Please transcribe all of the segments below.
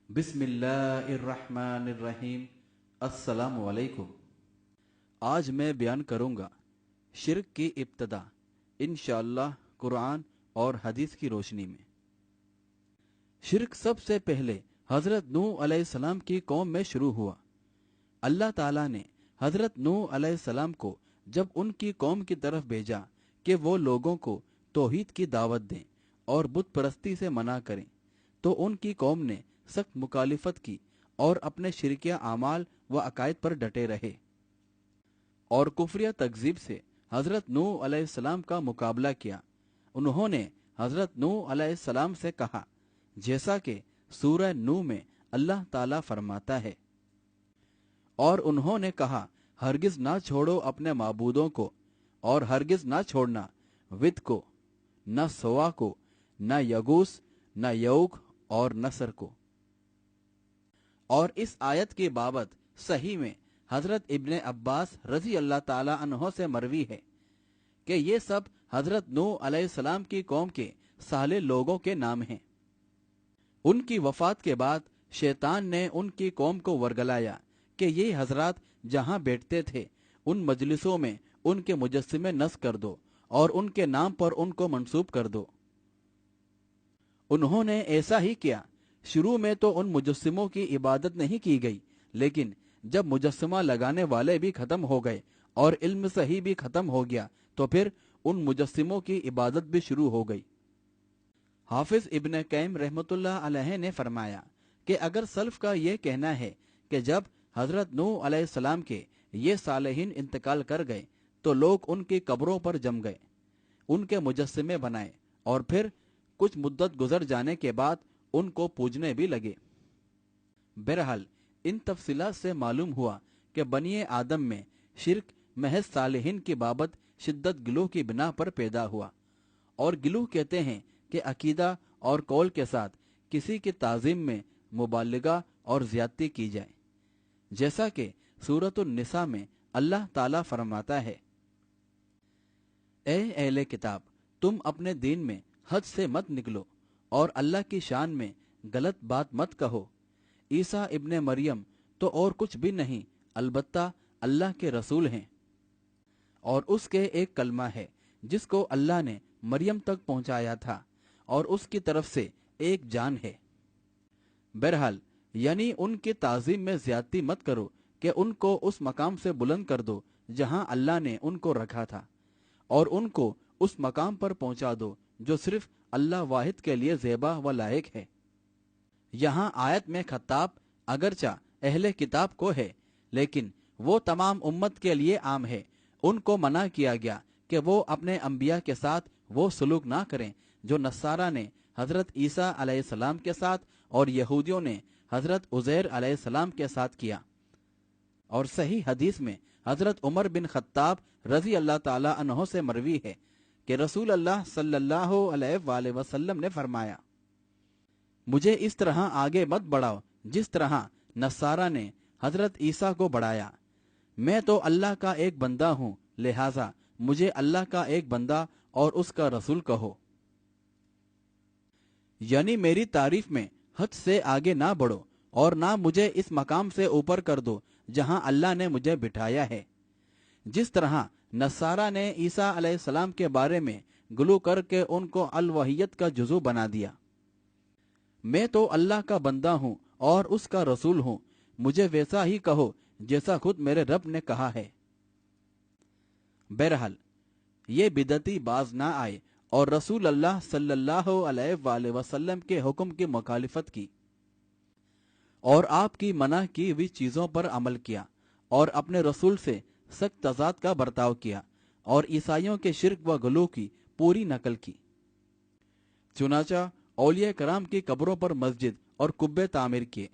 बिस्मिल्लाहिर्रहमानिर्रहीम। अस्सलामु अलैकुम। आज मैं बयान करूंगा शिर्क की इब्तदा, इंशाअल्लाह कुरान और हदीस की रोशनी में। शिर्क सबसे पहले हजरत नूह अलैहिस्सलाम की कौम में शुरू हुआ। अल्लाह ताला ने हजरत नूह अलैहिस्सलाम को जब उनकी कौम की तरफ भेजा कि वो लोगों को तौहीद की दावत दें और बुत परस्ती से मना करें, तो उनकी कौम ने सख्त मुखालिफत की और अपने शिरकिया आमाल व अकायद पर डटे रहे और कुफरिया तकजीब से हजरत नूह अलैहिस्सलाम का मुकाबला किया। उन्होंने हजरत नूह अलैहिस्सलाम से कहा, जैसा कि सूरह नूह में अल्लाह ताला फरमाता है, और उन्होंने कहा, हरगिज ना छोड़ो अपने माबूदों को, और हरगिज ना छोड़ना विद को, न सोआ को, न यगूस, न यऊक और नसर को। और इस आयत की बाबत सही में हजरत इब्ने अब्बास रजी अल्लाह ताला अन्हो से मरवी है कि ये सब हजरत नूह अलैहिस्सलाम की कौम के साले लोगों के नाम हैं। उनकी वफात के बाद शैतान ने उनकी कौम को वर्गलाया कि ये हजरात जहां बैठते थे उन मजलिसों में उनके मुजस्सिमे नस्ब कर दो और उनके नाम पर उनको मंसूब कर दो। उन्होंने ऐसा ही किया। शुरू में तो उन मुजस्सिमों की इबादत नहीं की गई, लेकिन जब मुजस्सिमा लगाने वाले भी खत्म हो गए और इल्म सही भी खत्म हो गया, तो फिर उन मुजस्सिमों की इबादत भी शुरू हो गई। हाफिज इब्ने कैम रहमतुल्लाह अलैह ने फरमाया कि अगर सल्फ का यह कहना है कि जब हजरत नूह अलैहिस्सलाम के ये सालेहीन इंतकाल कर गए तो लोग उनकी कब्रों पर जम गए, उनके मुजस्सिमे बनाए और फिर कुछ मुद्दत गुजर जाने के बाद उनको पूजने भी लगे। बहरहाल इन तफसीलात से मालूम हुआ कि बनी आदम में शिर्क महज सालेहीन की बाबत शिद्दत गिलोह की बिना पर पैदा हुआ। और गिलोह कहते हैं कि अकीदा और कौल के साथ किसी की ताजीम में मुबालिगा और ज्यादती की जाए, जैसा कि सूरतुन निसा में अल्लाह ताला फरमाता है, ए अहले किताब, तुम अपने दीन में हद से मत निकलो और अल्लाह की शान में गलत बात मत कहो। ईसा इब्ने मरियम तो और कुछ भी नहीं, अलबत्ता अल्लाह के रसूल हैं और उसके एक कलमा है जिसको अल्लाह ने मरियम तक पहुंचाया था और उसकी तरफ से एक जान है। बहरहाल यानी उनकी ताजीम में ज्यादती मत करो कि उनको उस मकाम से बुलंद कर दो जहां अल्लाह ने उनको रखा था, और उनको उस मकाम पर पहुंचा दो जो सिर्फ अल्लाह वाहिद के लिए ज़ेबा व लायक है। यहाँ आयत में खताब अगरचा अहले किताब को है, लेकिन वो तमाम उम्मत के लिए आम है। उनको मना किया गया कि वो अपने अंबिया के साथ वो सलूक ना करें जो नसारा ने हजरत ईसा अलैहिस्सलाम के साथ और यहूदियों ने हजरत उज़ैर अलैहिस्सलाम के साथ किया। और सही हदीस में हजरत उमर बिन खत्ताब रजी अल्लाह ताला अन्हो से मरवी है कि रसूल अल्लाह सल्लल्लाहु अलैहि वसल्लम ने फरमाया, मुझे इस तरह आगे मत बढ़ाओ जिस तरह नसारा ने हजरत ईसा को बढ़ाया। मैं तो अल्लाह का एक बंदा हूँ, लिहाजा मुझे अल्लाह का एक बंदा और उसका रसूल कहो। यानी मेरी तारीफ में हद से आगे ना बढ़ो और ना मुझे इस मकाम से ऊपर कर दो जहां अल्लाह ने मुझे बिठाया है। जिस तरह नसारा ने ईसा अलैहिस्सलाम के बारे में गुलू करके उनको अलवहियत का जुजू बना दिया। मैं तो अल्लाह का बंदा हूँ और उसका रसूल हूँ, मुझे वैसा ही कहो जैसा खुद मेरे रब ने कहा है। बहरहाल ये बिदती बाज ना आए और रसूल अल्लाह सल्लल्लाहु अलैहि वसल्लम के हुक्म की मुखालिफत की और आपकी मना की हुई चीजों पर अमल किया और अपने रसूल से सख्त तजाद का बर्ताव किया और ईसाइयों के शिर्क व गुलू की पूरी नकल की। चुनाचा औलिया कराम की कब्रों पर मस्जिद और कुब्बे तामीर किए,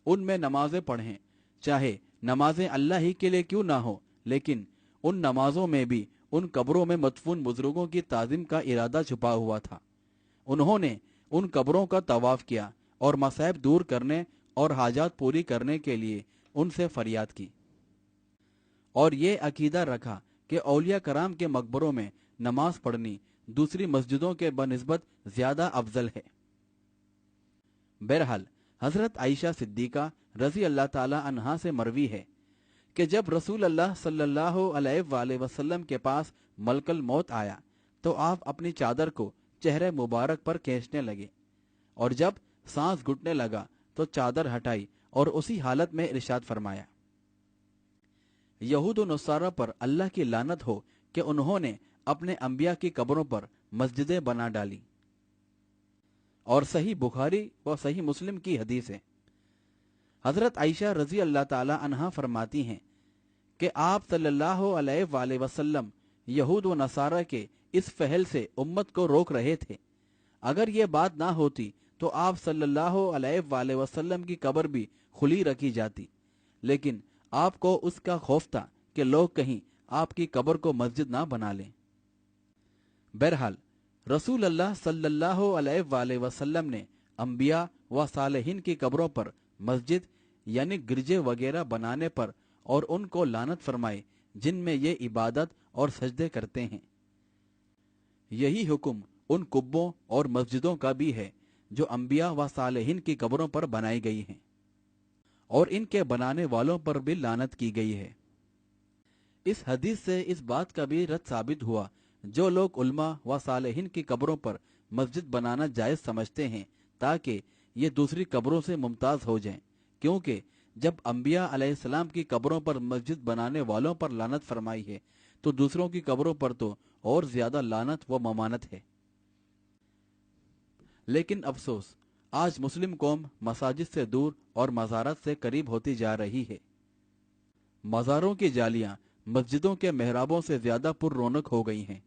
उनमें नमाजें पढ़ें, चाहे नमाजें अल्लाह ही के लिए क्यों ना हो, लेकिन उन नमाजों में भी उन कब्रों में मदफून बुजुर्गों की ताजीम का इरादा छुपा हुआ था। उन्होंने उन कब्रों का तवाफ किया और मसाइब दूर करने और हाजात पूरी करने के लिए उनसे फरियाद की और ये अकीदा रखा कि औलिया कराम के मकबरों में नमाज पढ़नी दूसरी मस्जिदों के बनिस्बत ज्यादा अफजल है। बहरहाल हजरत आयशा सिद्दीका रजी अल्लाह ताला अन्हा से मरवी है कि जब रसूल अल्लाह सल्लल्लाहु अलैहि वसल्लम के पास मलकल मौत आया तो आप अपनी चादर को चेहरे मुबारक पर खींचने लगे, और जब सांस घुटने लगा तो चादर हटाई और उसी हालत में इरशाद फरमाया, यहूद और नसारा पर अल्लाह की लानत हो कि उन्होंने अपने अंबिया की कब्रों पर मस्जिदें बना डाली। और सही बुखारी व सही मुस्लिम की हदीस है। हजरत आयशा रजी अल्लाह ताला अन्हा फरमाती हैं कि आप सल्लल्लाहु अलैहि वसल्लम यहूद व नसारा के इस फहल से उम्मत को रोक रहे थे। अगर ये बात ना होती तो आप सल्लल्लाहु अलैहि वसल्लम की कब्र भी खुली रखी जाती, लेकिन आपको उसका खौफ था कि लोग कहीं आपकी कब्र को मस्जिद ना बना लें। बहरहाल रसूल अल्लाह सल्लल्लाहु अलैहि वसल्लम ने अंबिया व सालेहीन की कब्रों पर मस्जिद यानी गिरजे वगैरह बनाने पर और उनको लानत फरमाए जिनमें ये इबादत और सजदे करते हैं। यही हुक्म उन कुब्बों और मस्जिदों का भी है जो अंबिया व सालेहीन की कब्रों पर बनाई गई हैं, और इनके बनाने वालों पर भी लानत की गई है। इस हदीस से इस बात का भी रद साबित हुआ जो लोग उल्मा व सालेहीन की कब्रों पर मस्जिद बनाना जायज समझते हैं ताकि ये दूसरी कब्रों से मुमताज हो जाएं, क्योंकि जब अंबिया अलैहिस्सलाम की कब्रों पर मस्जिद बनाने वालों पर लानत फरमाई है तो दूसरों की कब्रों पर तो और ज्यादा लानत व ममानत है। लेकिन अफसोस आज मुस्लिम कौम मसाजिद से दूर और मज़ारत से करीब होती जा रही है। मज़ारों की जालियां मस्जिदों के मेहराबों से ज्यादा पुर रौनक हो गई हैं।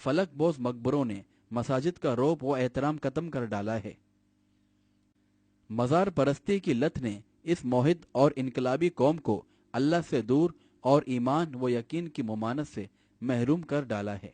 फलक बोज मकबरों ने मसाजिद का रौब व एहतराम खत्म कर डाला है। मज़ार परस्ती की लत ने इस मोहित और इनकलाबी कौम को अल्लाह से दूर और ईमान व यकीन की मुमानत से महरूम कर डाला है।